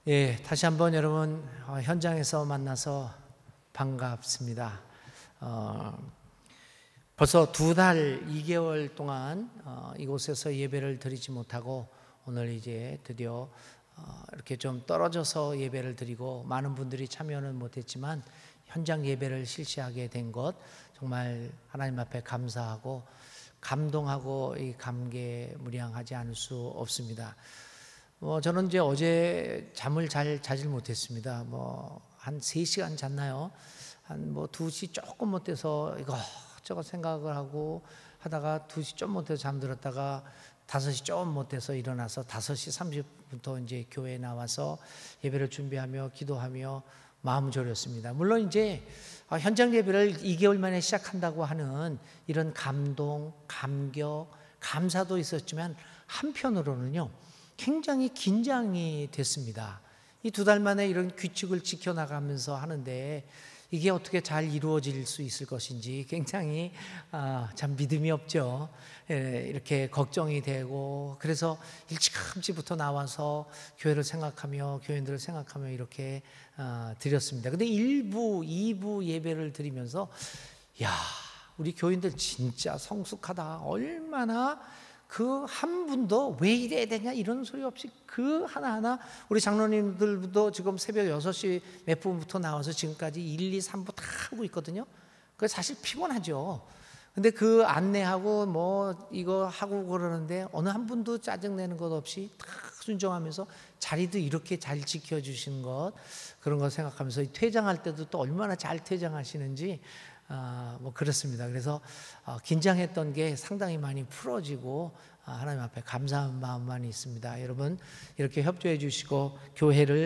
예, 다시 한번 여러분 현장에서 만나서 반갑습니다. 벌써 2달 2개월 동안 이곳에서 예배를 드리지 못하고 오늘 이제 드디어 이렇게 좀 떨어져서 예배를 드리고 많은 분들이 참여는 못했지만 현장 예배를 실시하게 된 것 정말 하나님 앞에 감사하고 감동하고 이 감개무량하지 않을 수 없습니다. 저는 이제 어제 잠을 잘 자질 못했습니다. 한 3시간 잤나요? 한 2시 조금 못 돼서 이것저것 생각을 하고 하다가 2시 좀 못 돼서 잠들었다가 5시 좀 못 돼서 일어나서 5시 30분부터 이제 교회에 나와서 예배를 준비하며 기도하며 마음 졸였습니다. 물론 이제 현장 예배를 2개월 만에 시작한다고 하는 이런 감동, 감격, 감사도 있었지만 한편으로는요 굉장히 긴장이 됐습니다. 이 2달 만에 이런 규칙을 지켜나가면서 하는데 이게 어떻게 잘 이루어질 수 있을 것인지 굉장히 참 믿음이 없죠. 이렇게 걱정이 되고 그래서 일찌감치부터 나와서 교회를 생각하며 교인들을 생각하며 이렇게 드렸습니다. 근데 1부, 2부 예배를 드리면서 우리 교인들 진짜 성숙하다. 얼마나 그 한 분도 왜 이래야 되냐 이런 소리 없이 그 하나하나 우리 장로님들도 지금 새벽 6시 몇 분부터 나와서 지금까지 1, 2, 3부 다 하고 있거든요. 그래서 사실 피곤하죠. 근데 그 안내하고 이거 하고 그러는데 어느 한 분도 짜증내는 것 없이 다 순종하면서 자리도 이렇게 잘 지켜주시는 것 그런 거 생각하면서 퇴장할 때도 또 얼마나 잘 퇴장하시는지 그렇습니다. 그래서 긴장했던 게 상당히 많이 풀어지고 하나님 앞에 감사한 마음만 있습니다. 여러분 이렇게 협조해 주시고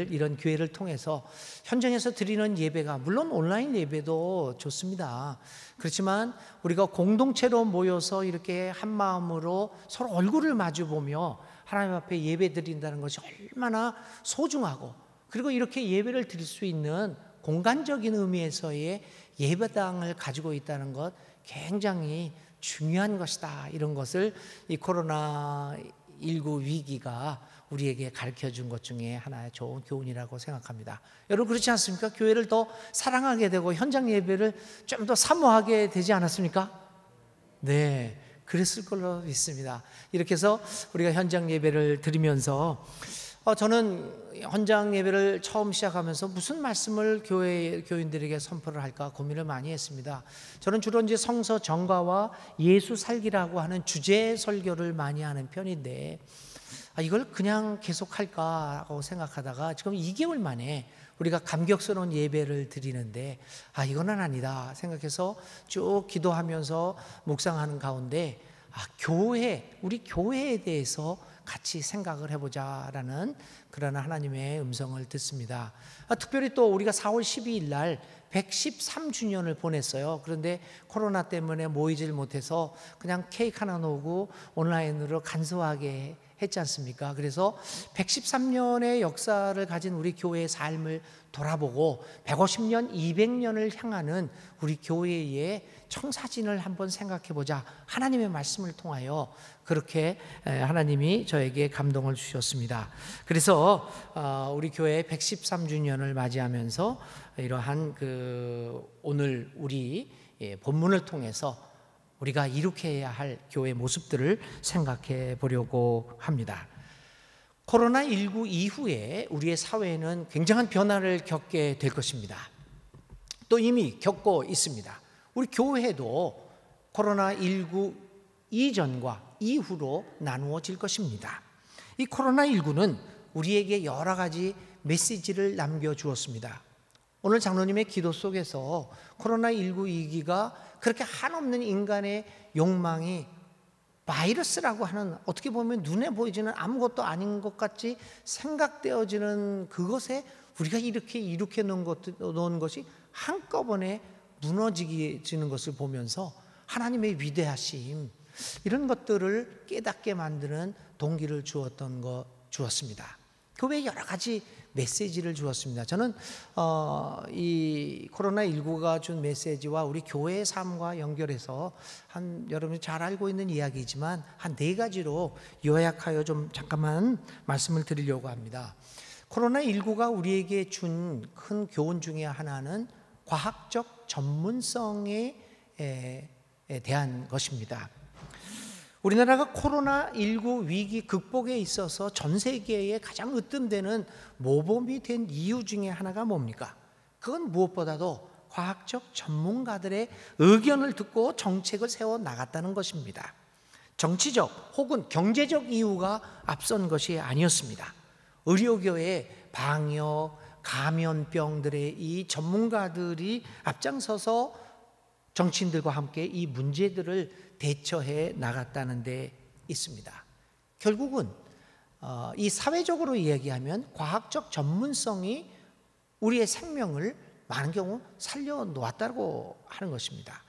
이런 교회를 통해서 현장에서 드리는 예배가 물론 온라인 예배도 좋습니다. 그렇지만 우리가 공동체로 모여서 이렇게 한 마음으로 서로 얼굴을 마주 보며 하나님 앞에 예배 드린다는 것이 얼마나 소중하고 그리고 이렇게 예배를 드릴 수 있는 공간적인 의미에서의 예배당을 가지고 있다는 것 굉장히 중요한 것이다. 이런 것을 이 코로나19 위기가 우리에게 가르쳐 준 것 중에 하나의 좋은 교훈이라고 생각합니다. 여러분 그렇지 않습니까? 교회를 더 사랑하게 되고 현장 예배를 좀 더 사모하게 되지 않았습니까? 네, 그랬을 걸로 믿습니다. 이렇게 해서 우리가 현장 예배를 드리면서 저는 현장 예배를 처음 시작하면서 무슨 말씀을 교인들에게 선포를 할까 고민을 많이 했습니다. 저는 주로 이제 성서 정과와 예수 살기라고 하는 주제 설교를 많이 하는 편인데 이걸 그냥 계속 할까라고 생각하다가 지금 2개월 만에 우리가 감격스러운 예배를 드리는데 이거는 아니다 생각해서 쭉 기도하면서 묵상하는 가운데 우리 교회에 대해서 같이 생각을 해보자라는 그런 하나님의 음성을 듣습니다. 특별히 또 우리가 4월 12일 날 113주년을 보냈어요. 그런데 코로나 때문에 모이질 못해서 그냥 케이크 하나 놓고 온라인으로 간소하게 했지 않습니까? 그래서 113년의 역사를 가진 우리 교회의 삶을 돌아보고 150년, 200년을 향하는 우리 교회의 청사진을 한번 생각해보자. 하나님의 말씀을 통하여 그렇게 하나님이 저에게 감동을 주셨습니다. 그래서 우리 교회 113주년을 맞이하면서 이러한 오늘 우리 본문을 통해서 우리가 이룩해야 할 교회 모습들을 생각해 보려고 합니다. 코로나19 이후에 우리의 사회는 굉장한 변화를 겪게 될 것입니다. 또 이미 겪고 있습니다. 우리 교회도 코로나19 이전과 이후로 나누어질 것입니다. 이 코로나19는 우리에게 여러 가지 메시지를 남겨주었습니다. 오늘 장로님의 기도 속에서 코로나19 위기가 그렇게 한없는 인간의 욕망이 바이러스라고 하는 어떻게 보면 눈에 보이지는 아무것도 아닌 것 같이 생각되어지는 그것에 우리가 이렇게 이룩해 놓은 것이 한꺼번에 무너지는 것을 보면서 하나님의 위대하심 이런 것들을 깨닫게 만드는 동기를 주었습니다. 교회에 여러 가지 메시지를 주었습니다. 저는 이 코로나19가 준 메시지와 우리 교회의 삶과 연결해서 여러분이 잘 알고 있는 이야기지만 한 4가지로 요약하여 좀 잠깐만 말씀을 드리려고 합니다. 코로나19가 우리에게 준 큰 교훈 중에 하나는 과학적 전문성에 대한 것입니다. 우리나라가 코로나19 위기 극복에 있어서 전 세계에 가장 으뜸되는 모범이 된 이유 중에 하나가 뭡니까? 그건 무엇보다도 과학적 전문가들의 의견을 듣고 정책을 세워 나갔다는 것입니다. 정치적 혹은 경제적 이유가 앞선 것이 아니었습니다. 의료계의 방역, 감염병들의 이 전문가들이 앞장서서 정치인들과 함께 이 문제들을 대처해 나갔다는 데 있습니다. 결국은 이 사회적으로 이야기하면 과학적 전문성이 우리의 생명을 많은 경우 살려놓았다고 하는 것입니다.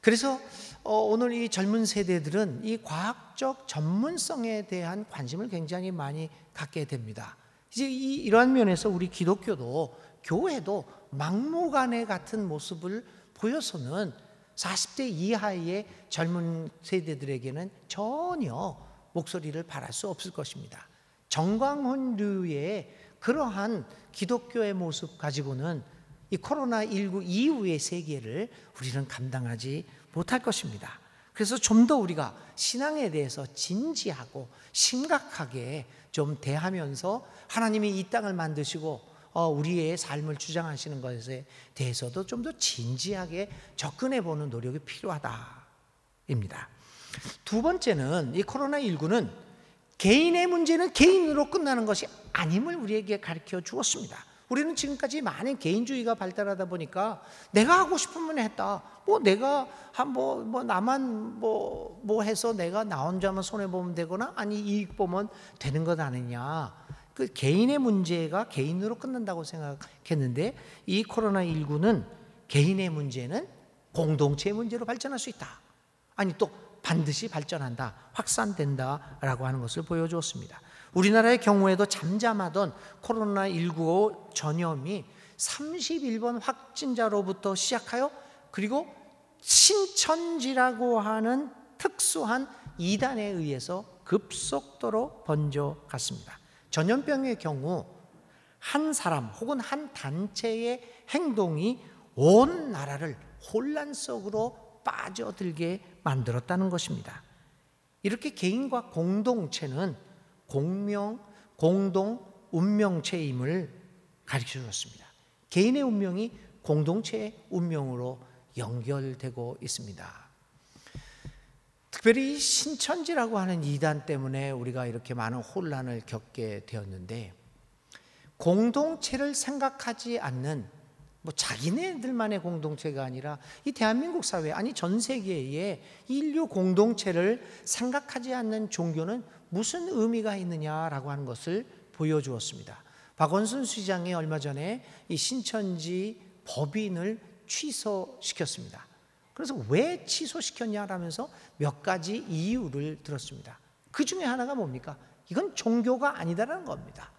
그래서 오늘 이 젊은 세대들은 이 과학적 전문성에 대한 관심을 굉장히 많이 갖게 됩니다. 이제 이러한 면에서 우리 기독교도 교회도 막무가내 같은 모습을 보여서는 40대 이하의 젊은 세대들에게는 전혀 목소리를 바랄 수 없을 것입니다. 정광훈류의 그러한 기독교의 모습 가지고는 이 코로나19 이후의 세계를 우리는 감당하지 못할 것입니다. 그래서 좀 더 우리가 신앙에 대해서 진지하고 심각하게 좀 대하면서 하나님이 이 땅을 만드시고 우리의 삶을 주장하시는 것에 대해서도 좀 더 진지하게 접근해 보는 노력이 필요하다입니다. 두 번째는 이 코로나19는 개인의 문제는 개인으로 끝나는 것이 아님을 우리에게 가르쳐 주었습니다. 우리는 지금까지 많은 개인주의가 발달하다 보니까 내가 하고 싶으면 했다. 내가 나만 해서 내가 나 혼자만 손해 보면 되거나 아니 이익 보면 되는 것 아니냐. 그 개인의 문제가 개인으로 끝난다고 생각했는데 이 코로나19는 개인의 문제는 공동체의 문제로 발전할 수 있다. 아니 또 반드시 발전한다, 확산된다라고 하는 것을 보여주었습니다. 우리나라의 경우에도 잠잠하던 코로나19 전염이 31번 확진자로부터 시작하여 그리고 신천지라고 하는 특수한 이단에 의해서 급속도로 번져갔습니다. 전염병의 경우 한 사람 혹은 한 단체의 행동이 온 나라를 혼란 속으로 빠져들게 만들었다는 것입니다. 이렇게 개인과 공동체는 공동 운명체임을 가르쳐 주었습니다. 개인의 운명이 공동체의 운명으로 연결되고 있습니다. 특별히 신천지라고 하는 이단 때문에 우리가 이렇게 많은 혼란을 겪게 되었는데 공동체를 생각하지 않는 자기네들만의 공동체가 아니라 이 대한민국 사회 아니 전 세계의 인류 공동체를 생각하지 않는 종교는 무슨 의미가 있느냐라고 하는 것을 보여주었습니다. 박원순 시장이 얼마 전에 이 신천지 법인을 취소시켰습니다. 그래서 왜 취소시켰냐라면서 몇 가지 이유를 들었습니다. 그 중에 하나가 뭡니까? 이건 종교가 아니다라는 겁니다.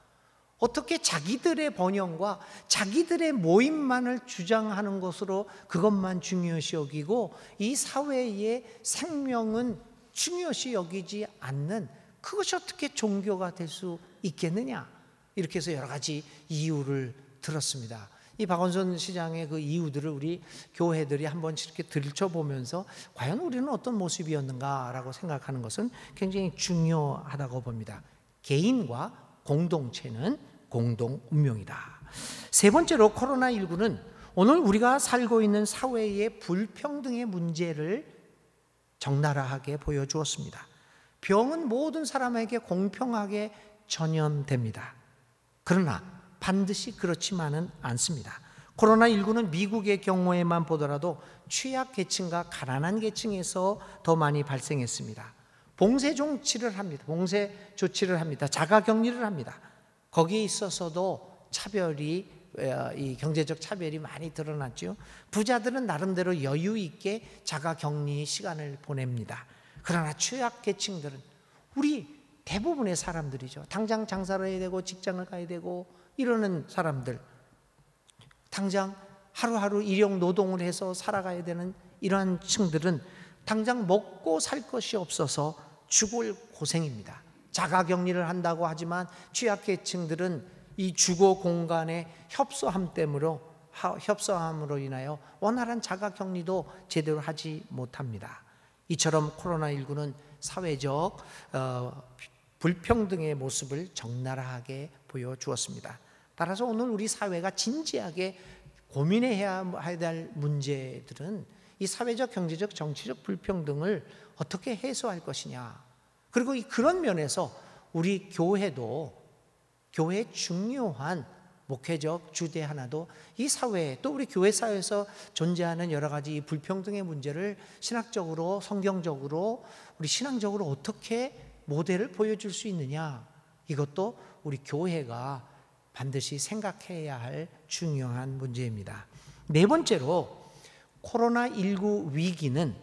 어떻게 자기들의 번영과 자기들의 모임만을 주장하는 것으로 그것만 중요시 여기고 이 사회의 생명은 중요시 여기지 않는 그것이 어떻게 종교가 될 수 있겠느냐 이렇게 해서 여러 가지 이유를 들었습니다. 이 박원순 시장의 그 이유들을 우리 교회들이 한 번씩 이렇게 들춰보면서 과연 우리는 어떤 모습이었는가라고 생각하는 것은 굉장히 중요하다고 봅니다. 개인과 공동체는 공동 운명이다. 세 번째로 코로나19는 오늘 우리가 살고 있는 사회의 불평등의 문제를 적나라하게 보여주었습니다. 병은 모든 사람에게 공평하게 전염됩니다. 그러나 반드시 그렇지만은 않습니다. 코로나19는 미국의 경우에만 보더라도 취약계층과 가난한 계층에서 더 많이 발생했습니다. 봉쇄 조치를 합니다. 자가격리를 합니다. 거기에 있어서도 차별이 이 경제적 차별이 많이 드러났죠. 부자들은 나름대로 여유 있게 자가격리 시간을 보냅니다. 그러나 취약계층들은 우리 대부분의 사람들이죠. 당장 장사를 해야 되고 직장을 가야 되고 이러는 사람들, 당장 하루하루 일용 노동을 해서 살아가야 되는 이러한 층들은 당장 먹고 살 것이 없어서 죽을 고생입니다. 자가격리를 한다고 하지만 취약계층들은 이 주거 공간의 협소함으로 인하여 원활한 자가격리도 제대로 하지 못합니다. 이처럼 코로나19는 사회적 불평등의 모습을 적나라하게 보여주었습니다. 따라서 오늘 우리 사회가 진지하게 고민해야 될 문제들은 이 사회적, 경제적, 정치적 불평등을 어떻게 해소할 것이냐. 그리고 그런 면에서 우리 교회도 교회의 중요한 목회적 주제 하나도 이 사회에, 또 우리 교회 사회에서 존재하는 여러 가지 불평등의 문제를 신학적으로, 성경적으로, 우리 신앙적으로 어떻게 모델을 보여줄 수 있느냐, 이것도 우리 교회가 반드시 생각해야 할 중요한 문제입니다. 네 번째로, 코로나19 위기는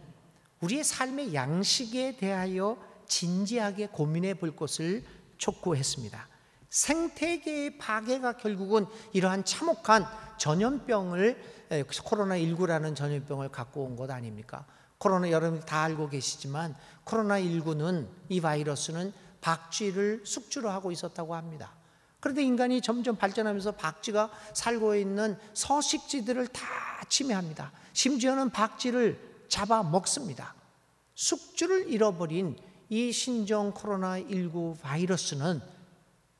우리의 삶의 양식에 대하여 진지하게 고민해 볼 것을 촉구했습니다. 생태계의 파괴가 결국은 이러한 참혹한 전염병을, 코로나19라는 전염병을 갖고 온 것 아닙니까? 코로나, 여러분 다 알고 계시지만 코로나19는, 이 바이러스는 박쥐를 숙주로 하고 있었다고 합니다. 그런데 인간이 점점 발전하면서 박쥐가 살고 있는 서식지들을 다 침해합니다. 심지어는 박쥐를 잡아 먹습니다. 숙주를 잃어버린 이 신종 코로나19 바이러스는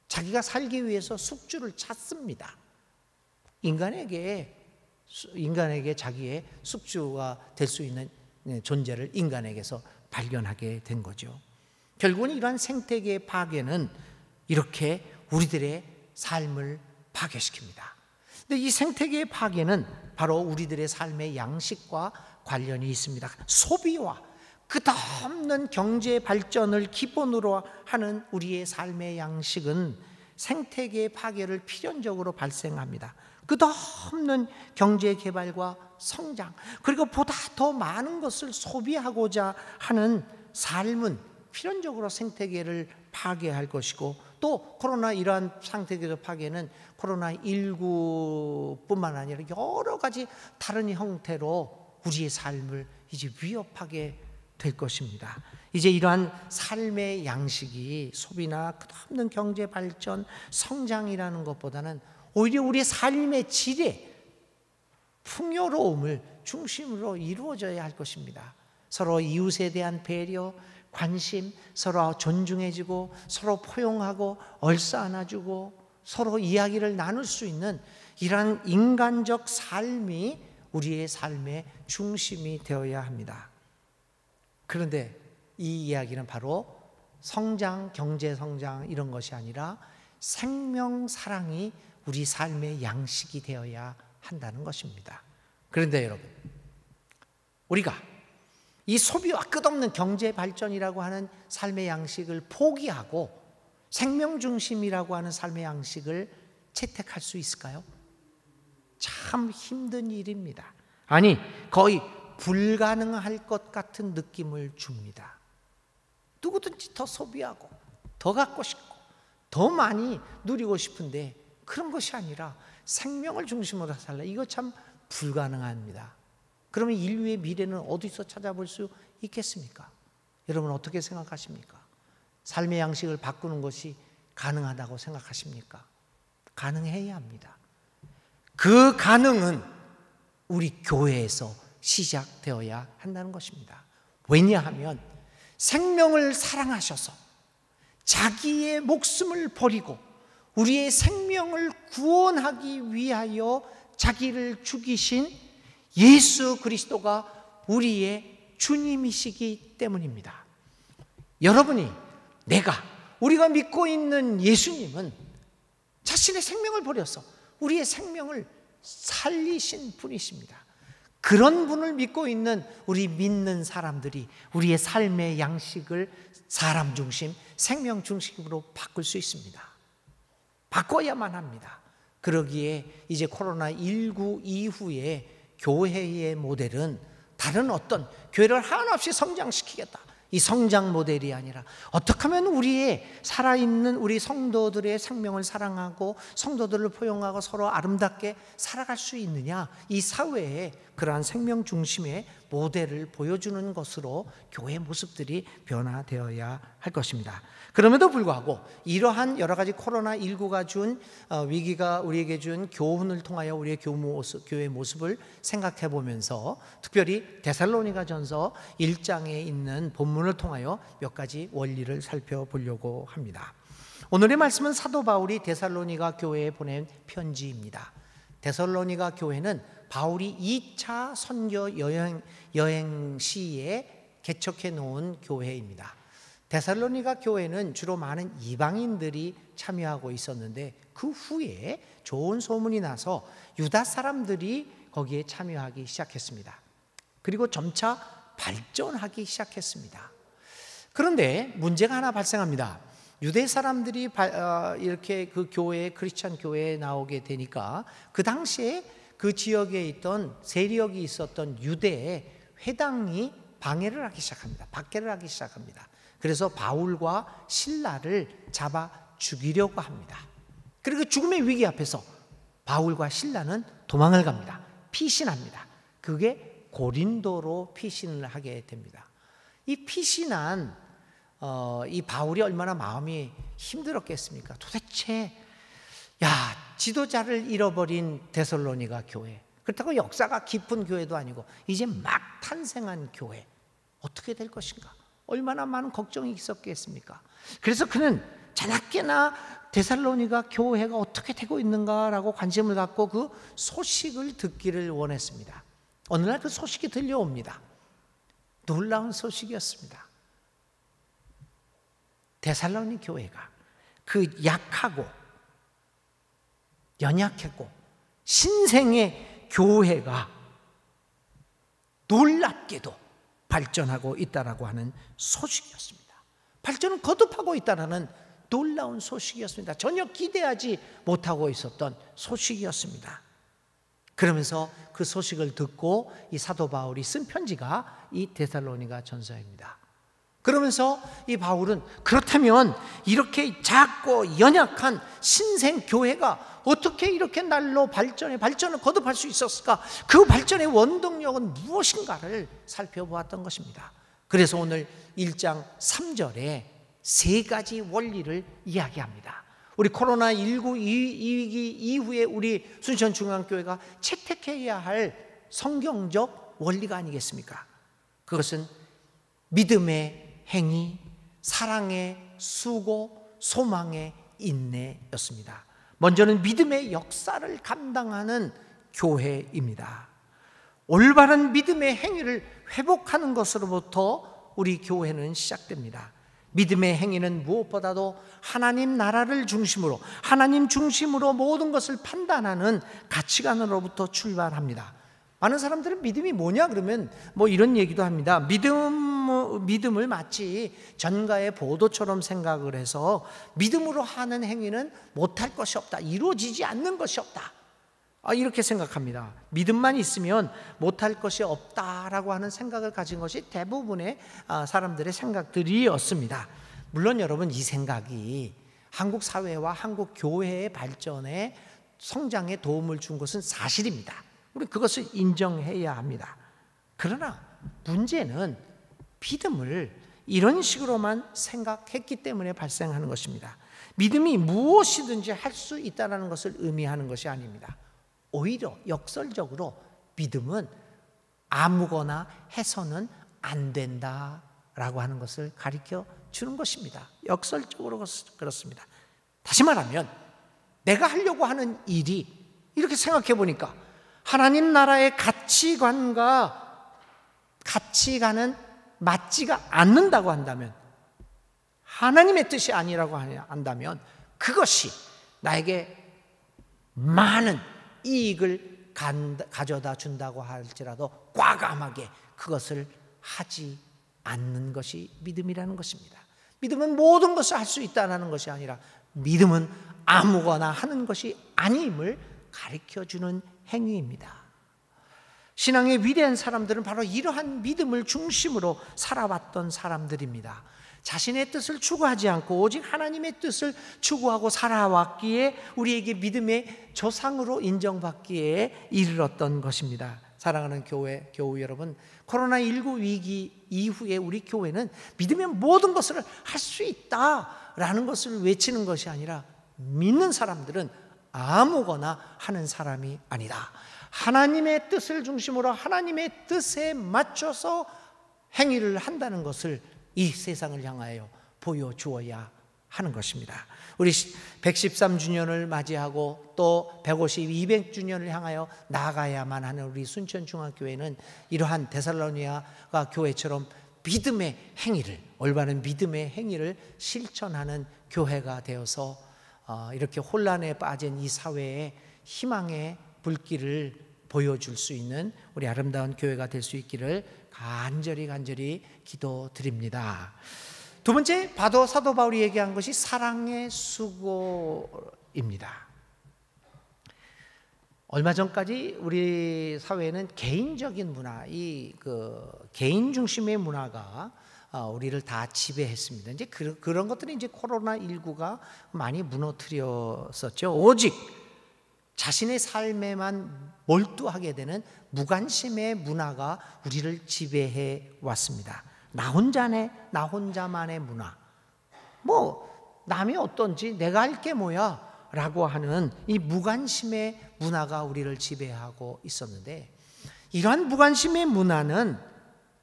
자기가 살기 위해서 숙주를 찾습니다. 인간에게 자기의 숙주가 될 수 있는 존재를 인간에게서 발견하게 된 거죠. 결국은 이러한 생태계의 파괴는 이렇게 우리들의 삶을 파괴시킵니다. 근데 이 생태계의 파괴는 바로 우리들의 삶의 양식과 관련이 있습니다. 소비와 끝없는 경제 발전을 기본으로 하는 우리의 삶의 양식은 생태계의 파괴를 필연적으로 발생합니다. 끝없는 경제 개발과 성장, 그리고 보다 더 많은 것을 소비하고자 하는 삶은 필연적으로 생태계를 파괴할 것이고, 또 이러한 생태계의 파괴는 코로나19뿐만 아니라 여러 가지 다른 형태로 우리의 삶을 이제 위협하게 될 것입니다. 이제 이러한 삶의 양식이 소비나 끝없는 경제 발전, 성장이라는 것보다는 오히려 우리의 삶의 질의, 풍요로움을 중심으로 이루어져야 할 것입니다. 서로 이웃에 대한 배려, 관심, 서로 존중해주고 서로 포용하고 얼싸 안아주고 서로 이야기를 나눌 수 있는 이러한 인간적 삶이 우리의 삶의 중심이 되어야 합니다. 그런데 이 이야기는 바로 성장, 경제 성장 이런 것이 아니라 생명 사랑이 우리 삶의 양식이 되어야 한다는 것입니다. 그런데 여러분, 우리가 이 소비와 끝없는 경제 발전이라고 하는 삶의 양식을 포기하고 생명 중심이라고 하는 삶의 양식을 채택할 수 있을까요? 참 힘든 일입니다. 아니, 거의 불가능할 것 같은 느낌을 줍니다. 누구든지 더 소비하고 더 갖고 싶고 더 많이 누리고 싶은데 그런 것이 아니라 생명을 중심으로 살라, 이거 참 불가능합니다. 그러면 인류의 미래는 어디서 찾아볼 수 있겠습니까? 여러분 어떻게 생각하십니까? 삶의 양식을 바꾸는 것이 가능하다고 생각하십니까? 가능해야 합니다. 그 가능은 우리 교회에서 시작되어야 한다는 것입니다. 왜냐하면 생명을 사랑하셔서 자기의 목숨을 버리고 우리의 생명을 구원하기 위하여 자기를 죽이신 예수 그리스도가 우리의 주님이시기 때문입니다. 여러분이, 우리가 믿고 있는 예수님은 자신의 생명을 버려서 우리의 생명을 살리신 분이십니다. 그런 분을 믿고 있는 우리 믿는 사람들이 우리의 삶의 양식을 사람 중심, 생명 중심으로 바꿀 수 있습니다. 바꿔야만 합니다. 그러기에 이제 코로나19 이후에 교회의 모델은 다른 어떤 교회를 한없이 성장시키겠다, 이 성장 모델이 아니라 어떻게 하면 우리의 살아있는 우리 성도들의 생명을 사랑하고 성도들을 포용하고 서로 아름답게 살아갈 수 있느냐, 이 사회에 그러한 생명 중심의 모델을 보여주는 것으로 교회 모습들이 변화되어야 할 것입니다. 그럼에도 불구하고 이러한 여러 가지 코로나19가 준 위기가 우리에게 준 교훈을 통하여 우리의 교회 모습을 생각해 보면서 특별히 데살로니가전서 1장에 있는 본문을 통하여 몇 가지 원리를 살펴보려고 합니다. 오늘의 말씀은 사도 바울이 데살로니가 교회에 보낸 편지입니다. 데살로니가 교회는 바울이 2차 선교 여행 시에 개척해 놓은 교회입니다. 데살로니가 교회는 주로 많은 이방인들이 참여하고 있었는데 그 후에 좋은 소문이 나서 유다 사람들이 거기에 참여하기 시작했습니다. 그리고 점차 발전하기 시작했습니다. 그런데 문제가 하나 발생합니다. 유대 사람들이 이렇게 그 교회, 크리스찬 교회에 나오게 되니까 그 당시에 그 지역에 있던 세력이 있었던 유대의 회당이 방해를 하기 시작합니다. 박해를 하기 시작합니다. 그래서 바울과 실라를 잡아 죽이려고 합니다. 그리고 죽음의 위기 앞에서 바울과 실라는 도망을 갑니다. 피신합니다. 그게 고린도로 피신을 하게 됩니다. 이 피신한 이 바울이 얼마나 마음이 힘들었겠습니까? 도대체 지도자를 잃어버린 데살로니가 교회, 그렇다고 역사가 깊은 교회도 아니고 이제 막 탄생한 교회, 어떻게 될 것인가? 얼마나 많은 걱정이 있었겠습니까? 그래서 그는 자나깨나 데살로니가 교회가 어떻게 되고 있는가라고 관심을 갖고 그 소식을 듣기를 원했습니다. 어느 날 그 소식이 들려옵니다. 놀라운 소식이었습니다. 데살로니 교회가 그 약하고 연약했고 신생의 교회가 놀랍게도 발전하고 있다라고 하는 소식이었습니다. 발전은 거듭하고 있다라는 놀라운 소식이었습니다. 전혀 기대하지 못하고 있었던 소식이었습니다. 그러면서 그 소식을 듣고 이 사도 바울이 쓴 편지가 이 데살로니가 전서입니다. 그러면서 이 바울은 그렇다면 이렇게 작고 연약한 신생 교회가 어떻게 이렇게 날로 발전을 거듭할 수 있었을까? 그 발전의 원동력은 무엇인가를 살펴보았던 것입니다. 그래서 오늘 1장 3절에 세 가지 원리를 이야기합니다. 우리 코로나19 위기 이후에 우리 순천중앙교회가 채택해야 할 성경적 원리가 아니겠습니까? 그것은 믿음의 행위, 사랑의 수고, 소망의 인내였습니다. 먼저는 믿음의 역사를 감당하는 교회입니다. 올바른 믿음의 행위를 회복하는 것으로부터 우리 교회는 시작됩니다. 믿음의 행위는 무엇보다도 하나님 나라를 중심으로, 하나님 중심으로 모든 것을 판단하는 가치관으로부터 출발합니다. 많은 사람들은 믿음이 뭐냐 그러면 이런 얘기도 합니다. 믿음을 마치 전가의 보도처럼 생각을 해서 믿음으로 하는 행위는 못할 것이 없다, 이루어지지 않는 것이 없다, 이렇게 생각합니다. 믿음만 있으면 못할 것이 없다라고 하는 생각을 가진 것이 대부분의 사람들의 생각들이었습니다. 물론 여러분, 이 생각이 한국 사회와 한국 교회의 발전에, 성장에 도움을 준 것은 사실입니다. 우리 그것을 인정해야 합니다. 그러나 문제는 믿음을 이런 식으로만 생각했기 때문에 발생하는 것입니다. 믿음이 무엇이든지 할 수 있다는 것을 의미하는 것이 아닙니다. 오히려 역설적으로 믿음은 아무거나 해서는 안 된다라고 하는 것을 가르쳐 주는 것입니다. 역설적으로 그렇습니다. 다시 말하면 내가 하려고 하는 일이, 이렇게 생각해 보니까 하나님 나라의 가치관은 맞지가 않는다고 한다면, 하나님의 뜻이 아니라고 한다면 그것이 나에게 많은 이익을 가져다 준다고 할지라도 과감하게 그것을 하지 않는 것이 믿음이라는 것입니다. 믿음은 모든 것을 할 수 있다는 것이 아니라 믿음은 아무거나 하는 것이 아님을 가르쳐주는 행위입니다. 신앙의 위대한 사람들은 바로 이러한 믿음을 중심으로 살아왔던 사람들입니다. 자신의 뜻을 추구하지 않고 오직 하나님의 뜻을 추구하고 살아왔기에 우리에게 믿음의 조상으로 인정받기에 이르렀던 것입니다. 사랑하는 교우 여러분, 코로나19 위기 이후에 우리 교회는 믿으면 모든 것을 할 수 있다라는 것을 외치는 것이 아니라, 믿는 사람들은 아무거나 하는 사람이 아니다. 하나님의 뜻을 중심으로 하나님의 뜻에 맞춰서 행위를 한다는 것을 이 세상을 향하여 보여주어야 하는 것입니다. 우리 113주년을 맞이하고 또 150, 200주년을 향하여 나아가야만 하는 우리 순천중앙교회는 이러한 데살로니가 교회처럼 믿음의 행위를, 올바른 믿음의 행위를 실천하는 교회가 되어서 이렇게 혼란에 빠진 이 사회에 희망의 불길을 보여줄 수 있는 우리 아름다운 교회가 될 수 있기를 간절히 기도드립니다. 두 번째, 사도 바울이 얘기한 것이 사랑의 수고입니다. 얼마 전까지 우리 사회는 개인적인 문화, 개인 중심의 문화가 우리를 다 지배했습니다. 이제 그런 것들이 이제 코로나19가 많이 무너뜨렸었죠. 오직 자신의 삶에만 몰두하게 되는 무관심의 문화가 우리를 지배해 왔습니다. 나 혼자만의 문화. 남이 어떤지 내가 할 게 뭐야 라고 하는 이 무관심의 문화가 우리를 지배하고 있었는데, 이러한 무관심의 문화는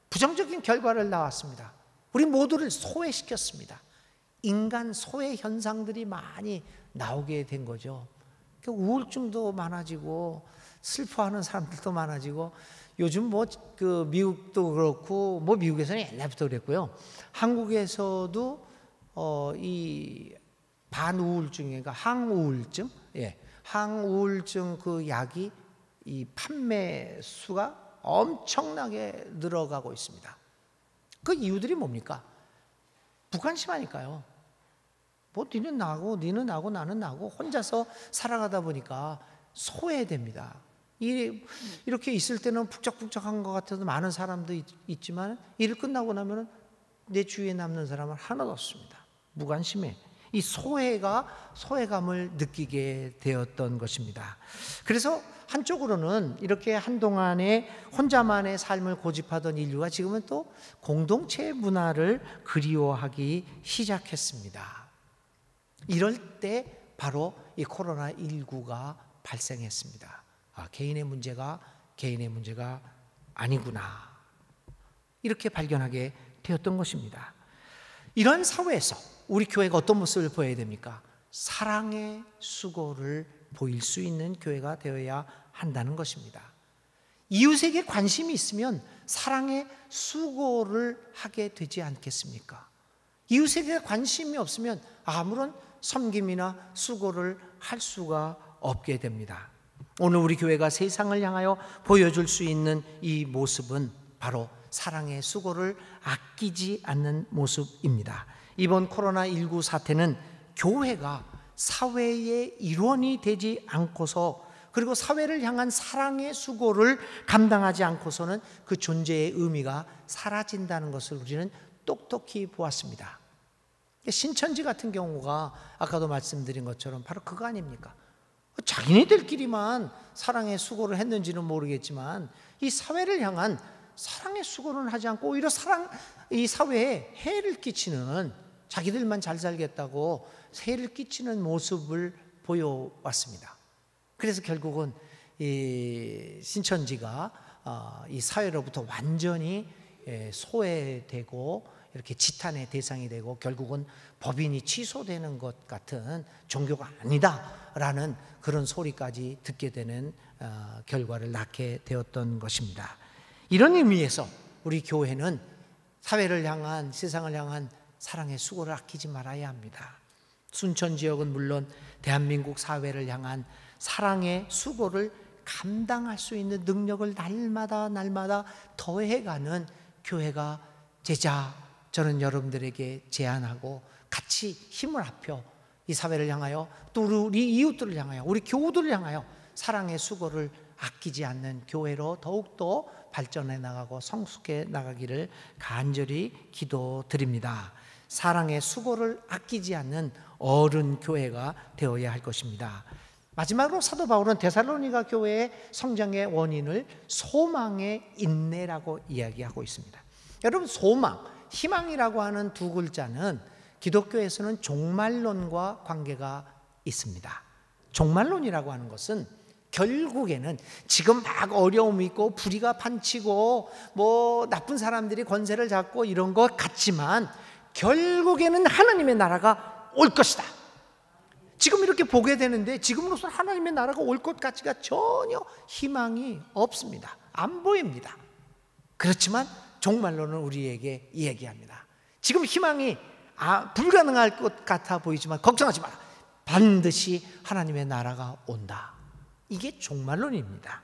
부정적인 결과를 낳았습니다. 우리 모두를 소외시켰습니다. 인간 소외 현상들이 많이 나오게 된 거죠. 우울증도 많아지고 슬퍼하는 사람들도 많아지고, 요즘 미국도 그렇고, 미국에서는 옛날부터 그랬고요. 한국에서도 이 반우울증인가 항우울증, 항우울증 그 약이 이 판매 수가 엄청나게 늘어가고 있습니다. 그 이유들이 뭡니까? 무관심하니까요. 니는 나고 나는 나고 혼자서 살아가다 보니까 소외됩니다. 이렇게 있을 때는 북적북적한 것 같아도 많은 사람도 있지만, 일 끝나고 나면은 내 주위에 남는 사람은 하나도 없습니다. 무관심해. 이 소외감을 느끼게 되었던 것입니다. 그래서 한쪽으로는 이렇게 한동안에 혼자만의 삶을 고집하던 인류가 지금은 또 공동체 문화를 그리워하기 시작했습니다. 이럴 때 바로 이 코로나19가 발생했습니다. 개인의 문제가 아니구나, 이렇게 발견하게 되었던 것입니다. 이런 사회에서 우리 교회가 어떤 모습을 보여야 됩니까? 사랑의 수고를 보일 수 있는 교회가 되어야 한다는 것입니다. 이웃에게 관심이 있으면 사랑의 수고를 하게 되지 않겠습니까? 이웃에게 관심이 없으면 아무런 섬김이나 수고를 할 수가 없게 됩니다. 오늘 우리 교회가 세상을 향하여 보여줄 수 있는 이 모습은 바로 사랑의 수고를 아끼지 않는 모습입니다. 이번 코로나19 사태는 교회가 사회의 일원이 되지 않고서, 그리고 사회를 향한 사랑의 수고를 감당하지 않고서는 그 존재의 의미가 사라진다는 것을 우리는 똑똑히 보았습니다. 신천지 같은 경우가 아까도 말씀드린 것처럼 바로 그거 아닙니까? 자기네들끼리만 사랑의 수고를 했는지는 모르겠지만, 이 사회를 향한 사랑의 수고는 하지 않고 오히려 이 사회에 해를 끼치는, 자기들만 잘 살겠다고 해를 끼치는 모습을 보여왔습니다. 그래서 결국은 이 신천지가 이 사회로부터 완전히 소외되고 이렇게 지탄의 대상이 되고, 결국은 법인이 취소되는 것 같은 종교가 아니다라는 그런 소리까지 듣게 되는 결과를 낳게 되었던 것입니다. 이런 의미에서 우리 교회는 사회를 향한, 세상을 향한 사랑의 수고를 아끼지 말아야 합니다. 순천 지역은 물론 대한민국 사회를 향한 사랑의 수고를 감당할 수 있는 능력을 날마다 더해가는 교회가 되자, 저는 여러분들에게 제안하고 같이 힘을 합혀 이 사회를 향하여, 또 우리 이웃들을 향하여, 우리 교우들을 향하여 사랑의 수고를 아끼지 않는 교회로 더욱더 발전해 나가고 성숙해 나가기를 간절히 기도드립니다. 사랑의 수고를 아끼지 않는 어른 교회가 되어야 할 것입니다. 마지막으로 사도 바울은 데살로니가 교회의 성장의 원인을 소망의 인내라고 이야기하고 있습니다. 여러분, 소망, 희망이라고 하는 두 글자는 기독교에서는 종말론과 관계가 있습니다. 종말론이라고 하는 것은 결국에는 지금 막 어려움이 있고 불의가 판치고 뭐 나쁜 사람들이 권세를 잡고 이런 것 같지만 결국에는 하나님의 나라가 올 것이다. 지금 이렇게 보게 되는데 지금으로서 하나님의 나라가 올 것 같지가 전혀 희망이 없습니다. 안 보입니다. 그렇지만 종말론은 우리에게 이야기합니다. 지금 희망이 불가능할 것 같아 보이지만 걱정하지 마라. 반드시 하나님의 나라가 온다. 이게 종말론입니다.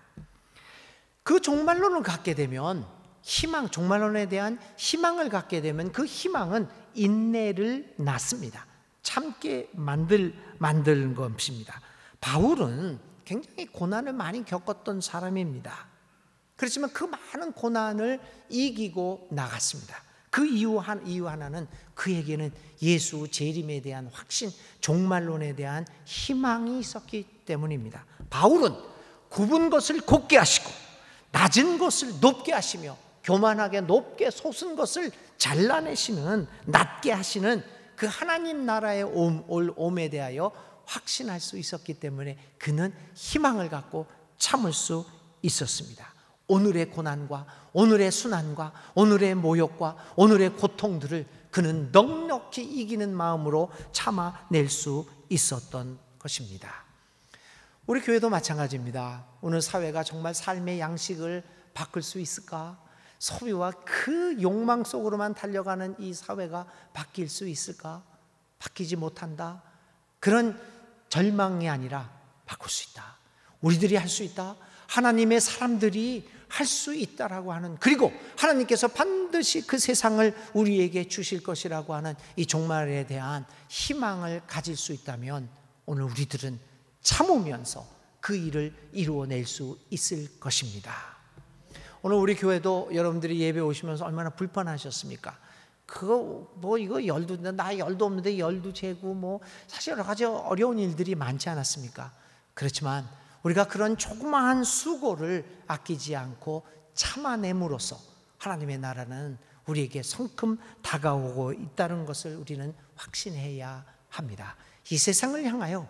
그 종말론을 갖게 되면 희망, 종말론에 대한 희망을 갖게 되면 그 희망은 인내를 낳습니다. 참게 만드는 것입니다. 바울은 굉장히 고난을 많이 겪었던 사람입니다. 그렇지만 그 많은 고난을 이기고 나갔습니다. 그 이유 하나는 그에게는 예수 재림에 대한 확신, 종말론에 대한 희망이 있었기 때문입니다. 바울은 굽은 것을 곱게 하시고 낮은 것을 높게 하시며 교만하게 높게 솟은 것을 잘라내시는, 낮게 하시는 그 하나님 나라의 옴에 대하여 확신할 수 있었기 때문에 그는 희망을 갖고 참을 수 있었습니다. 오늘의 고난과 오늘의 순환과 오늘의 모욕과 오늘의 고통들을 그는 넉넉히 이기는 마음으로 참아낼 수 있었던 것입니다. 우리 교회도 마찬가지입니다. 오늘 사회가 정말 삶의 양식을 바꿀 수 있을까? 소비와 그 욕망 속으로만 달려가는 이 사회가 바뀔 수 있을까? 바뀌지 못한다. 그런 절망이 아니라 바꿀 수 있다. 우리들이 할 수 있다. 하나님의 사람들이 할 수 있다라고 하는, 그리고 하나님께서 반드시 그 세상을 우리에게 주실 것이라고 하는 이 종말에 대한 희망을 가질 수 있다면 오늘 우리들은 참으면서 그 일을 이루어낼 수 있을 것입니다. 오늘 우리 교회도 여러분들이 예배 오시면서 얼마나 불편하셨습니까? 그거 뭐 이거 열도, 나 열도 없는데 열도 재고 뭐 사실 여러 가지 어려운 일들이 많지 않았습니까? 그렇지만 우리가 그런 조그마한 수고를 아끼지 않고 참아냄으로써 하나님의 나라는 우리에게 성큼 다가오고 있다는 것을 우리는 확신해야 합니다. 이 세상을 향하여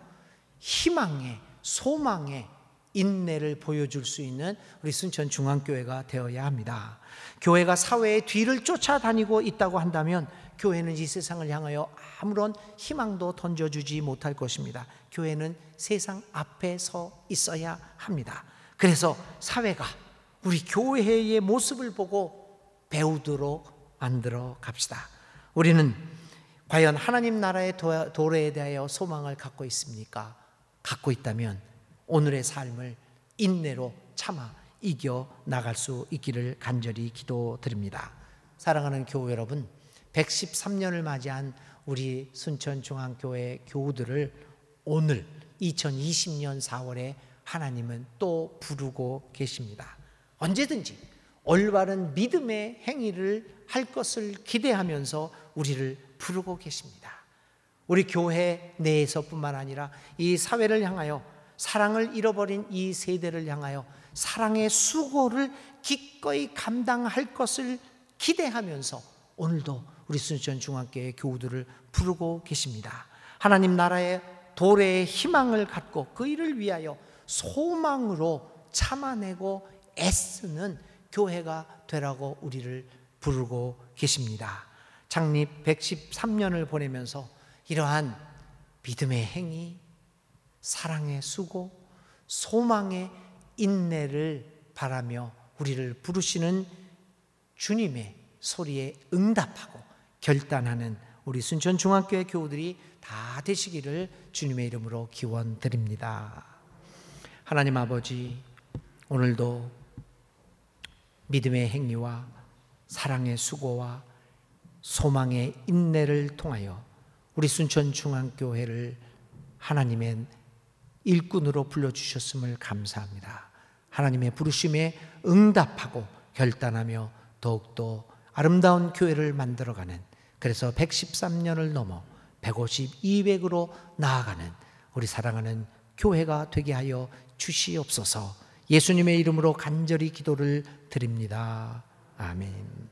희망의, 소망의 인내를 보여줄 수 있는 우리 순천중앙교회가 되어야 합니다. 교회가 사회의 뒤를 쫓아다니고 있다고 한다면 교회는 이 세상을 향하여 아무런 희망도 던져주지 못할 것입니다. 교회는 세상 앞에 서 있어야 합니다. 그래서 사회가 우리 교회의 모습을 보고 배우도록 만들어 갑시다. 우리는 과연 하나님 나라의 도래에 대하여 소망을 갖고 있습니까? 갖고 있다면 오늘의 삶을 인내로 참아 이겨 나갈 수 있기를 간절히 기도드립니다. 사랑하는 교회 여러분, 113년을 맞이한 우리 순천중앙교회 교우들을 오늘 2020년 4월에 하나님은 또 부르고 계십니다. 언제든지 올바른 믿음의 행위를 할 것을 기대하면서 우리를 부르고 계십니다. 우리 교회 내에서뿐만 아니라 이 사회를 향하여, 사랑을 잃어버린 이 세대를 향하여 사랑의 수고를 기꺼이 감당할 것을 기대하면서 오늘도 우리 순천중앙교회 교우들을 부르고 계십니다. 하나님 나라의 도래의 희망을 갖고 그 일을 위하여 소망으로 참아내고 애쓰는 교회가 되라고 우리를 부르고 계십니다. 창립 113년을 보내면서 이러한 믿음의 행위, 사랑의 수고, 소망의 인내를 바라며 우리를 부르시는 주님의 소리에 응답하고 결단하는 우리 순천중앙교회 교우들이 다 되시기를 주님의 이름으로 기원드립니다. 하나님 아버지, 오늘도 믿음의 행위와 사랑의 수고와 소망의 인내를 통하여 우리 순천중앙교회를 하나님의 일꾼으로 불러주셨음을 감사합니다. 하나님의 부르심에 응답하고 결단하며 더욱더 아름다운 교회를 만들어가는, 그래서 113년을 넘어 150, 200으로 나아가는 우리 사랑하는 교회가 되게 하여 주시옵소서. 예수님의 이름으로 간절히 기도를 드립니다. 아멘.